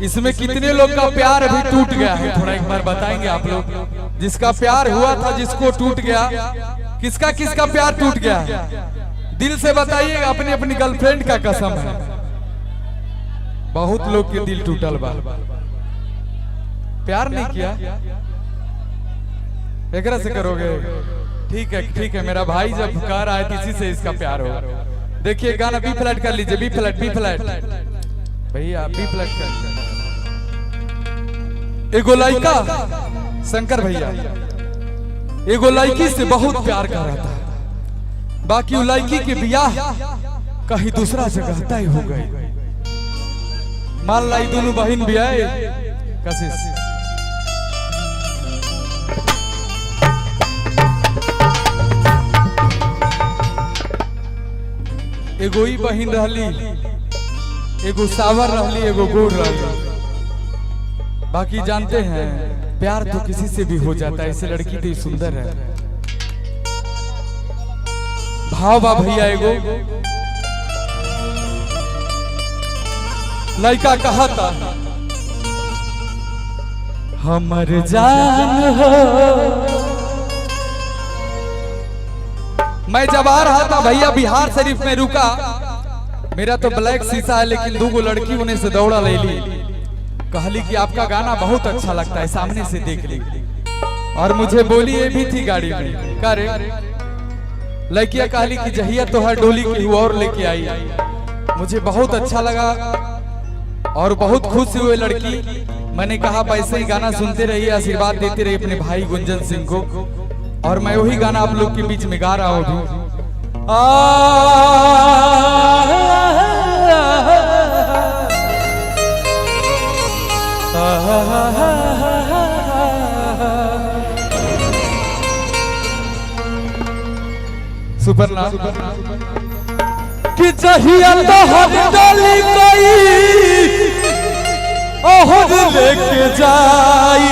इसमें कितने लोग का प्यार अभी टूट गया है, थोड़ा एक बार बताएंगे आप लोग। जिसका प्यार हुआ था, जिसको टूट गया, किसका किसका प्यार टूट गया है, दिल से बताइए। अपनी अपनी गर्लफ्रेंड का कसम है, बहुत लोग के दिल टूटल बा, प्यार नहीं किया। एकरा से करोगे? ठीक है ठीक है, मेरा भाई जब कह रहा है किसी से इसका प्यार होगा। देखिए गाना बी फ्लैट कर लीजिए, बी फ्लैट भैया, बी फ्लैट कर। एगो लड़का शंकर भैया एगो लड़की से बहुत प्यार कर रहा था, बाकी वो लड़की के ब्याह कहीं दूसरा जगह तय हो गई। मान लाई दोनों बहन भी आए कशिश, एगो ही बहन रहली, एगो सावर रहली, एगो गोर रहली। बाकी जानते हैं प्यार तो किसी से भी हो जाता है, ऐसे लड़की तो सुंदर है। भाव बा भैया, एगो लड़का कहा था हमर जान हो। मैं जब आ रहा था भैया बिहार शरीफ में रुका, मेरा तो ब्लैक शीशा है, लेकिन दो लड़की उन्हें से दौड़ा ले ली, कहली कि आपका गाना बहुत अच्छा लगता है, सामने से देख ली। और मुझे बोली ये भी थी गाड़ी में, करे लड़कियां कहली कि जहिया तो हर डोली की और लेके आई। मुझे बहुत अच्छा लगा और बहुत खुश हुए लड़की। मैंने कहा पैसे ही गाना सुनते रहिए, आशीर्वाद देते रहिए अपने भाई गुंजन सिंह को। और मैं वही गाना आप लोग के बीच में गा रहा हूँ। सुपर ना कि जहिया तो हर डोली कोई ओहर लेके जाई,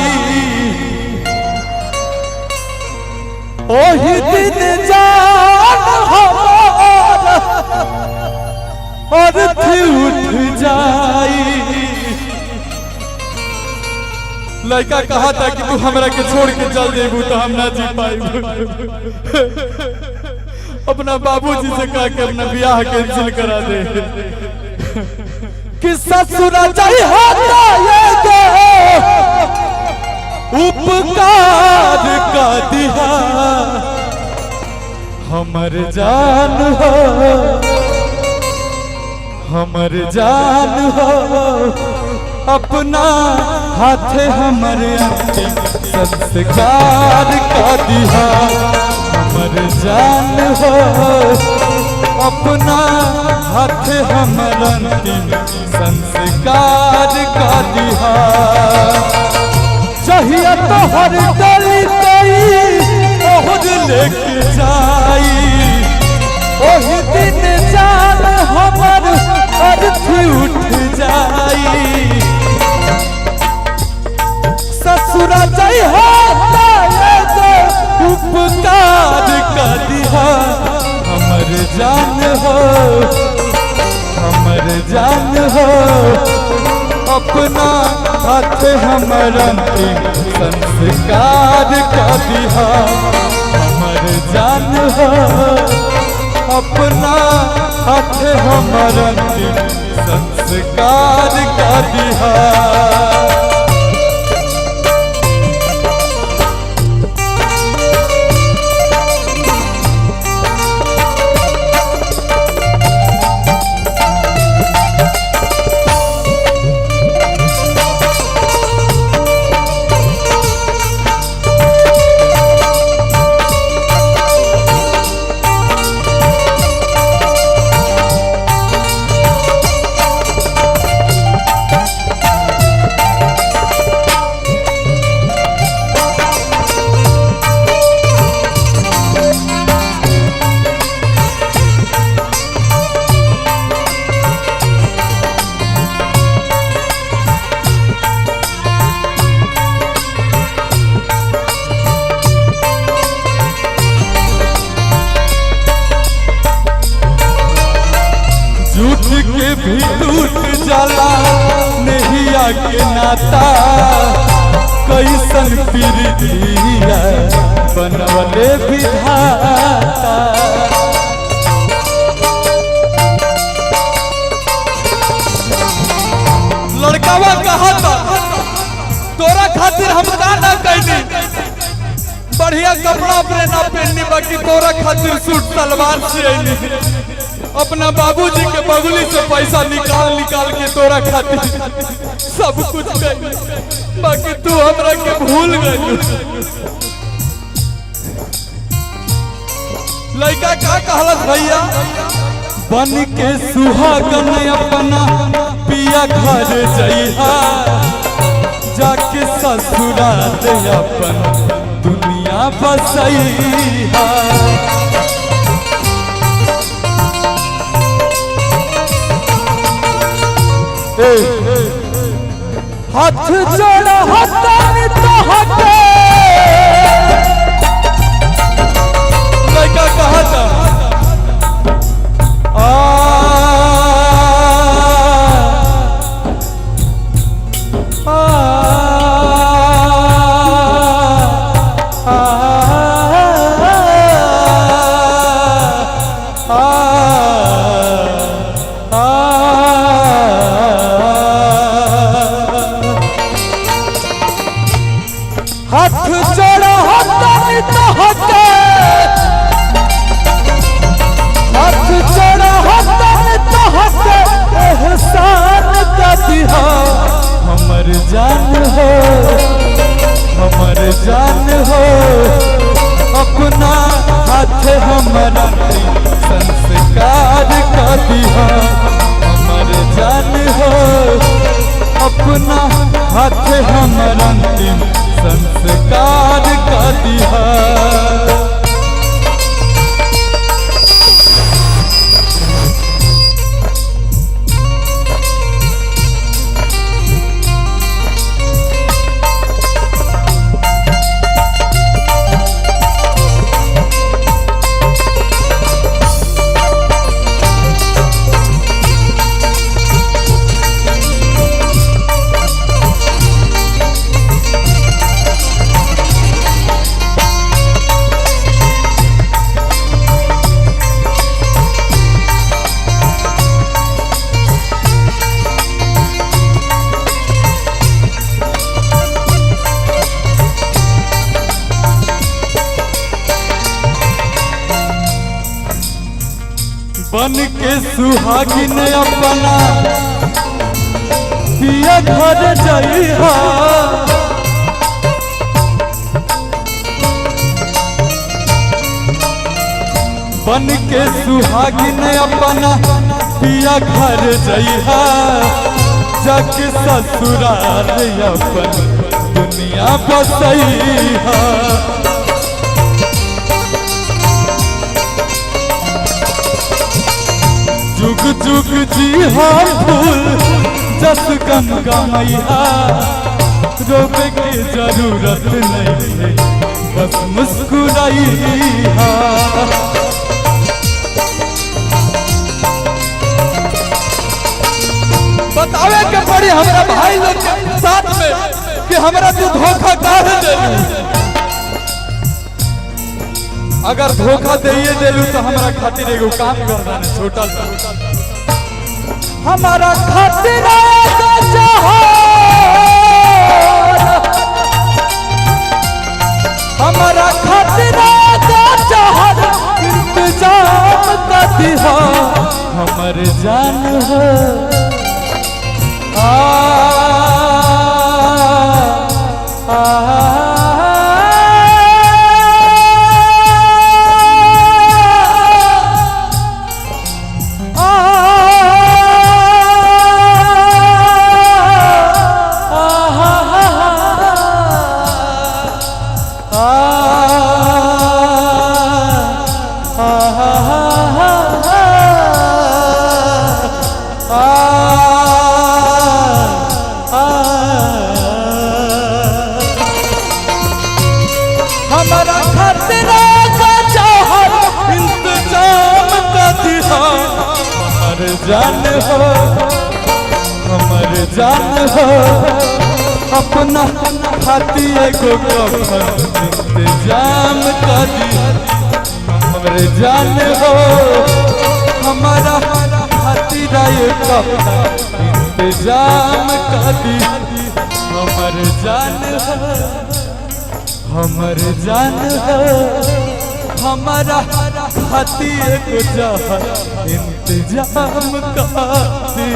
ओही दिन जान हमारा और थी उठ जाई। लड़का कहा था कि तू हमरा के छोड़ के चल जेबू तो हम ना जी पाएबू। अपना बाबूजी से कहा के अपना ब्याह कैंसिल करा दे कि ससुरा चाहिए उपकार का दिया हमर जान हो, हमर जान हो। अपना हाथ हमर अंतिम संस्कार का दिया हमर जान हो। अपना हाथ हमर अंतिम संस्कार का दिया। चाहिए तो हर डली कोई ओहर लेके जाई, ओही दिन जान हमर अर्थी उठ जाई। ससुरा चाहिए उपकार का दिया हमर जान हो, हमर जान हो। अपना हाथ हमर अंतिम संस्कार का दिया हमर जान हो। अपना हाथ हमर अंतिम संस्कार का दिया। झूठ के भी टूट जाला, नहीं के नाता कैसन प्रीतिया बनवले विधाता। लड़कावा कहा था तोरा खातिर हम का ना कहनी, बढ़िया कपड़ा अपने ना पहननी, बाकी तोरा खातिर सूट सलवार सियनी, अपना बाबूजी के बगुली से पैसा निकाल निकाल के तोरा खातिर सब कुछ कही, बाकी तू हमरा के भूल गई। लड़का का कहलस भैया, बन के सुहागन अपना पिया घर जइहा, जाके ससुराल अपन दुनिया बसइहा। हाथ जोड़ा हतन तो हटे, लड़का कहा था हाथ जोड़ा हतन तो हटे, हाथ जोड़ा हतन तो हटे, एहसान का दिहा हमर जान हो, हमर जान हो, अपना हाथ हमारा संस्कार का दिहा हमर जान हो, अपना हाथ हमारा अंतिम संस्कार का दिहा। बन के सुहागिन अपना पिया घर जइहा, बन के सुहागिन अपना पिया घर जइहा, जाके ससुराल अपन दुनिया बसइहा। जुग जुग जी हाँ फूल जस गमगमैया, रोवे के जरूरत नहीं है बस मुस्कुराइहा। बतावे के पड़ी हमरा भाई लोग के साथ में कि हमरा तू धोखा काहे देलू, अगर धोखा दिए देलू तो हमारा खातिर एगो काम करना है छोटा सा, हमारा खातिर हमारा खातिर इंतजाम का दिहा हमर जान हो। हमारा खतरा का जौहर इंतजाम का दिहा हमर जान हो, हमर जान हो अपना खाती को कफन इंतजाम कर दी हमरे जान हो हमारा खाती कफन इंतजाम कर दी हमर जान हो हमर जान हो हमारा खाती को इंतजाम कर दी